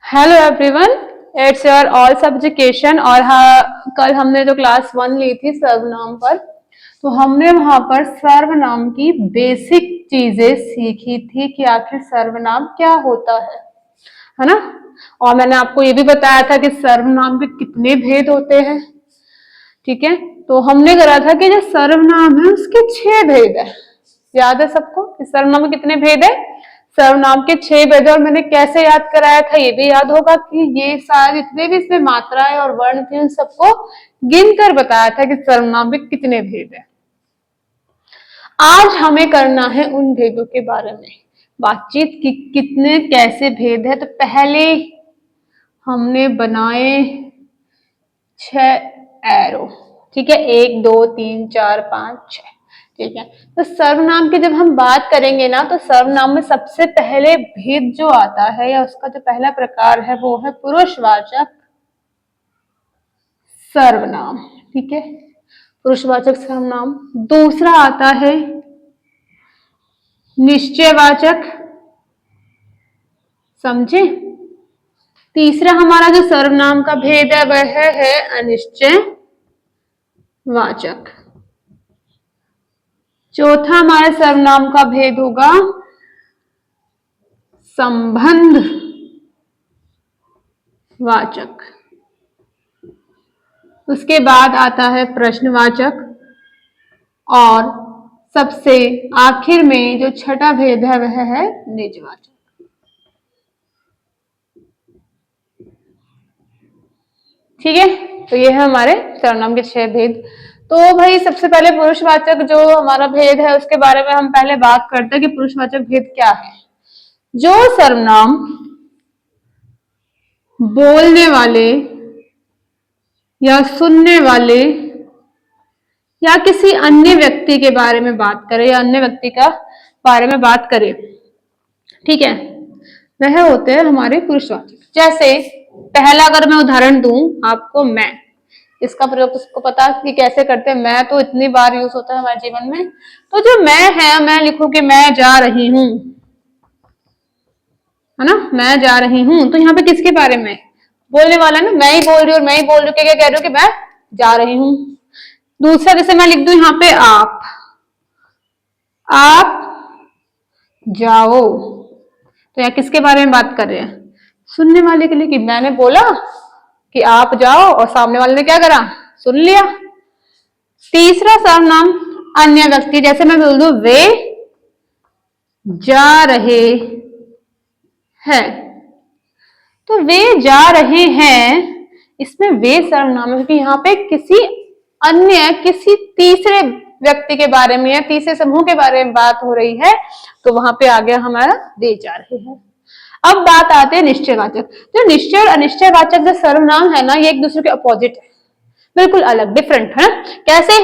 Hello everyone, it's your all subjection. और हाँ, कल हमने जो क्लास 1 ली थी सर्वनाम पर, तो हमने वहां पर सर्वनाम की बेसिक चीजें सीखी थी कि आखिर सर्वनाम क्या होता है ना। और मैंने आपको ये भी बताया था कि सर्वनाम के कितने भेद होते हैं। ठीक है, तो हमने करा था कि जो सर्वनाम है उसके 6 भेद है। याद है सबको कि सर्वनाम में कितने भेद है? सर्वनाम के 6 भेद। और मैंने कैसे याद कराया था ये भी याद होगा कि ये सारे जितने भी इसमें मात्राएं और वर्ण थे उन सबको गिनकर बताया था कि सर्वनाम में कितने भेद है। आज हमें करना है उन भेदों के बारे में बातचीत कि कितने कैसे भेद है। तो पहले हमने बनाए 6 एरो। ठीक है, 1 2 3 4 5 6। ठीक है, तो सर्वनाम की जब हम बात करेंगे ना, तो सर्वनाम में सबसे पहले भेद जो आता है या उसका जो पहला प्रकार है वो है पुरुषवाचक सर्वनाम। ठीक है, पुरुषवाचक सर्वनाम। दूसरा आता है निश्चयवाचक। समझे? तीसरा हमारा जो सर्वनाम का भेद है वह है अनिश्चयवाचक। चौथा हमारे सर्वनाम का भेद होगा संबंध वाचक। उसके बाद आता है प्रश्नवाचक। और सबसे आखिर में जो छठा भेद है वह है निजवाचक। ठीक है, तो ये है हमारे सर्वनाम के 6 भेद। तो भाई सबसे पहले पुरुषवाचक जो हमारा भेद है उसके बारे में हम पहले बात करते हैं कि पुरुषवाचक भेद क्या है। जो सर्वनाम बोलने वाले या सुनने वाले या किसी अन्य व्यक्ति के बारे में बात करें या अन्य व्यक्ति का बारे में बात करें, ठीक है, वह होते हैं हमारे पुरुषवाचक। जैसे पहला अगर मैं उदाहरण दूं आपको, मैं, इसका प्रयोग तो सबको पता कि कैसे करते हैं। मैं तो इतनी बार यूज होता है हमारे जीवन में। तो जो मैं है, मैं लिखूं कि मैं जा रही हूं, है ना, मैं जा रही हूं। तो यहाँ पे किसके बारे में? बोलने वाला ना, मैं ही बोल रही हूँ। और मैं ही बोल रही हूँ, क्या कह रही हूँ कि मैं जा रही हूँ। दूसरा जैसे मैं लिख दूं यहाँ पे आप जाओ, तो यहाँ किसके बारे में बात कर रहे हैं? सुनने वाले के लिए, कि मैंने बोला कि आप जाओ और सामने वाले ने क्या करा? सुन लिया। तीसरा सर्वनाम अन्य व्यक्ति, जैसे मैं बोल दूं वे जा रहे हैं, तो वे जा रहे हैं, इसमें वे सर्वनाम है क्योंकि यहाँ पे किसी तीसरे व्यक्ति के बारे में या तीसरे समूह के बारे में बात हो रही है। तो वहां पे आ गया हमारा वे जा रहे हैं। अब बात आती है निश्चयवाचक। जो निश्चय और अनिश्चयवाचक जो सर्वनाम है ना, ये एक दूसरे के अपोजिट है, बिल्कुल अलग, डिफरेंट है। कैसे?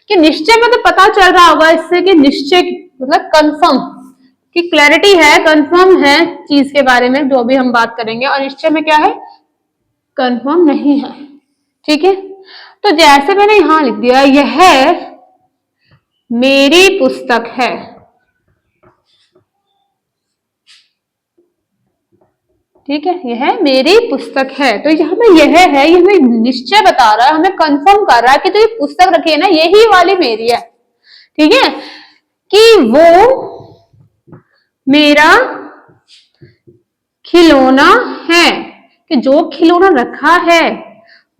कि निश्चय में तो पता चल रहा होगा इससे कि निश्चय मतलब कंफर्म, कि क्लैरिटी है, कंफर्म है चीज के बारे में जो भी हम बात करेंगे। और निश्चय में क्या है? कंफर्म नहीं है। ठीक है, तो जैसे मैंने यहां लिख दिया, यह मेरी पुस्तक है। ठीक है, यह मेरी पुस्तक है। तो यहाँ पे यह है, ये हमें निश्चय बता रहा है, हमें कंफर्म कर रहा है कि जो ये पुस्तक रखी है ना, यही वाली मेरी है। ठीक है, कि वो मेरा खिलौना है, कि जो खिलौना रखा है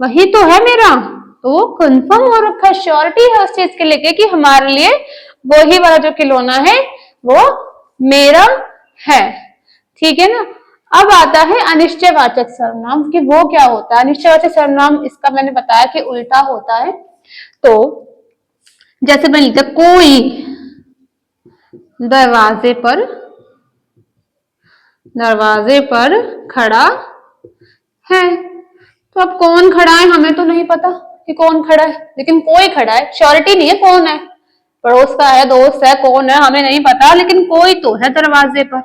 वही तो है मेरा। तो वो कंफर्म हो रखा, श्योरिटी है उस चीज के लेके कि हमारे लिए वही वाला जो खिलौना है वो मेरा है। ठीक है ना। अब आता है अनिश्चयवाचक सर्वनाम, कि वो क्या होता है? अनिश्चयवाचक सर्वनाम, इसका मैंने बताया कि उल्टा होता है। तो जैसे मैंने लिखा कोई दरवाजे पर खड़ा है। तो अब कौन खड़ा है हमें तो नहीं पता कि कौन खड़ा है, लेकिन कोई खड़ा है। श्योरिटी नहीं है कौन है, पड़ोस का है, दोस्त है, कौन है हमें नहीं पता, लेकिन कोई तो है दरवाजे पर।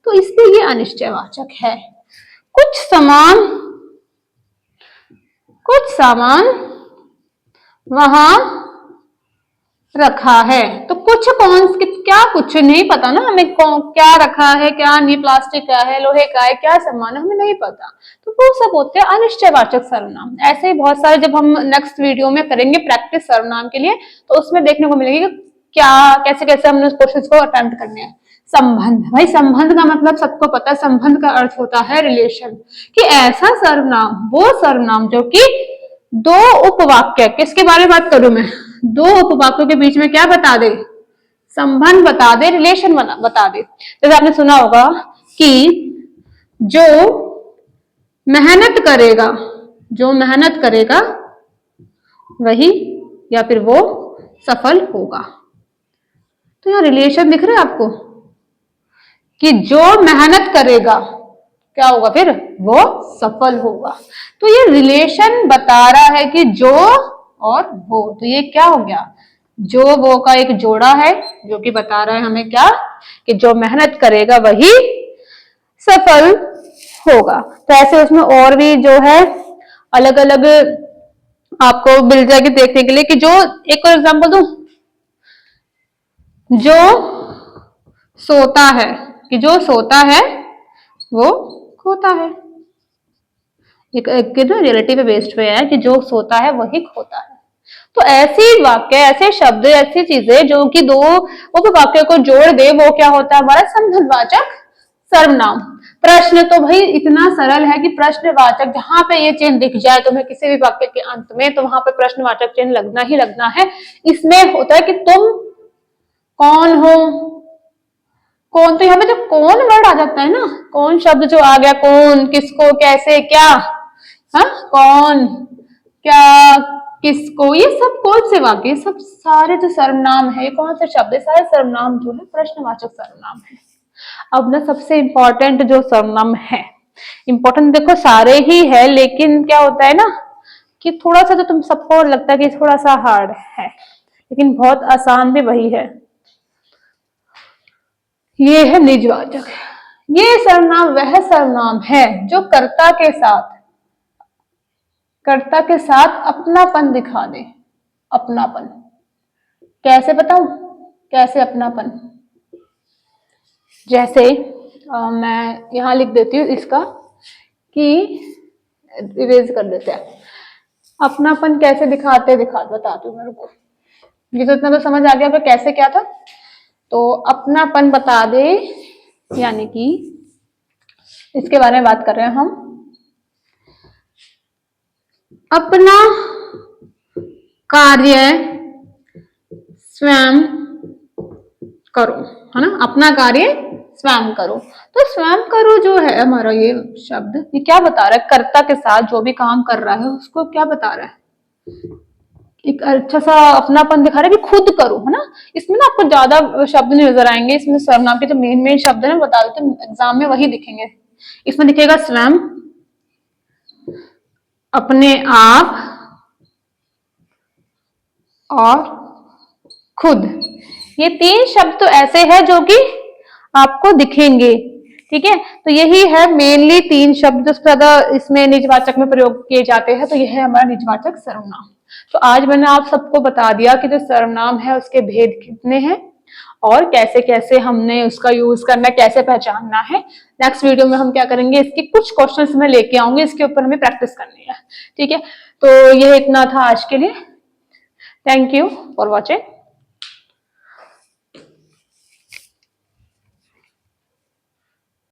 तो इसलिए ये अनिश्चयवाचक है। कुछ सामान वहां रखा है। तो कुछ कौन क्या कुछ नहीं पता ना हमें, क्या रखा है क्या नहीं, प्लास्टिक का है, लोहे का है, क्या सामान है, हमें नहीं पता। तो वो सब होते हैं अनिश्चयवाचक सर्वनाम। ऐसे ही बहुत सारे, जब हम नेक्स्ट वीडियो में करेंगे प्रैक्टिस सर्वनाम के लिए, तो उसमें देखने को मिलेगी कि क्या कैसे कैसे हमने उस क्वेश्चन को अटेम्प्ट करने हैं। संबंध, भाई संबंध का मतलब सबको पता है, संबंध का अर्थ होता है रिलेशन। कि ऐसा सर्वनाम, वो सर्वनाम जो कि दो उपवाक्य, किसके बारे में बात करूं मैं, दो उपवाक्यों के बीच में क्या बता दे, संबंध बता दे, रिलेशन बता दे। जैसे आपने सुना होगा कि जो मेहनत करेगा, जो मेहनत करेगा वही, या फिर वो सफल होगा। तो यहाँ रिलेशन दिख रहा है आपको कि जो मेहनत करेगा क्या होगा, फिर वो सफल होगा। तो ये रिलेशन बता रहा है कि जो और वो, तो ये क्या हो गया, जो वो का एक जोड़ा है, जो कि बता रहा है हमें क्या, कि जो मेहनत करेगा वही सफल होगा। तो ऐसे उसमें और भी जो है अलग अलग आपको मिल जाएगी देखने के लिए, कि जो, एक और एग्जांपल दूं, जो सोता है, कि जो सोता है वो खोता है। एक ना रिलेटिव पे बेस्ड पे है कि जो सोता है वही खोता है। तो ऐसी वाक्य, ऐसे शब्द, ऐसी चीजें जो कि दो उपवाक्य को जोड़ दे, वो क्या होता है, हमारा संबंधवाचक सर्वनाम। प्रश्न तो भाई इतना सरल है कि प्रश्नवाचक, जहां पे ये चिन्ह दिख जाए तुम्हें किसी भी वाक्य के अंत में, तो वहां पे प्रश्नवाचक चिन्ह लगना ही लगना है। इसमें होता है कि तुम कौन हो, कौन, तो यहाँ पे जो कौन वर्ड आ जाता है ना, कौन शब्द जो आ गया, कौन, किसको, कैसे, क्या, हाँ, कौन, क्या, किसको, ये सब कौन से वाक्य, सब सारे जो सर्वनाम है, कौन से शब्द है, सारे सर्वनाम जो है प्रश्नवाचक सर्वनाम है। अब ना सबसे इंपॉर्टेंट जो सर्वनाम है, इंपॉर्टेंट देखो सारे ही है, लेकिन क्या होता है ना कि थोड़ा सा जो तुम सबको लगता है कि थोड़ा सा हार्ड है, लेकिन बहुत आसान भी वही है, ये है निजवाचक। ये सर्वनाम वह सर्वनाम है जो कर्ता के साथ अपनापन दिखा दे। अपनापन कैसे बताऊं, कैसे अपनापन, जैसे मैं यहां लिख देती हूँ इसका, कि इरेज कर देते हैं। अपनापन कैसे दिखाते, बताती हूँ मेरे को, ये तो इतना तो समझ आ गया पर कैसे क्या था। तो अपनापन बता दे, यानी कि इसके बारे में बात कर रहे हैं हम। अपना कार्य स्वयं करो, है ना, अपना कार्य स्वयं करो। तो स्वयं करो जो है हमारा ये शब्द, ये क्या बता रहा है, कर्ता के साथ जो भी काम कर रहा है उसको क्या बता रहा है, एक अच्छा सा अपनापन दिखा रहा है कि खुद करो, है ना। इसमें ना आपको ज्यादा शब्द नहीं नजर आएंगे, इसमें सर्वनाम के जो मेन शब्द है ना बता देते हैं, एग्जाम में वही दिखेंगे। इसमें दिखेगा स्वयं, अपने आप और खुद। ये तीन शब्द तो ऐसे हैं जो कि आपको दिखेंगे, ठीक है। तो यही है मेनली तीन शब्द जो ज्यादा इसमें निजवाचक में प्रयोग किए जाते हैं, तो यह है हमारा निजवाचक सर्वनाम। तो आज मैंने आप सबको बता दिया कि जो सर्वनाम है उसके भेद कितने हैं और कैसे कैसे हमने उसका यूज करना है, कैसे पहचानना है। नेक्स्ट वीडियो में हम क्या करेंगे, इसके कुछ क्वेश्चंस मैं लेके आऊंगी, इसके ऊपर हमें प्रैक्टिस करनी है, ठीक है। तो यह इतना था आज के लिए। Thank you for watching.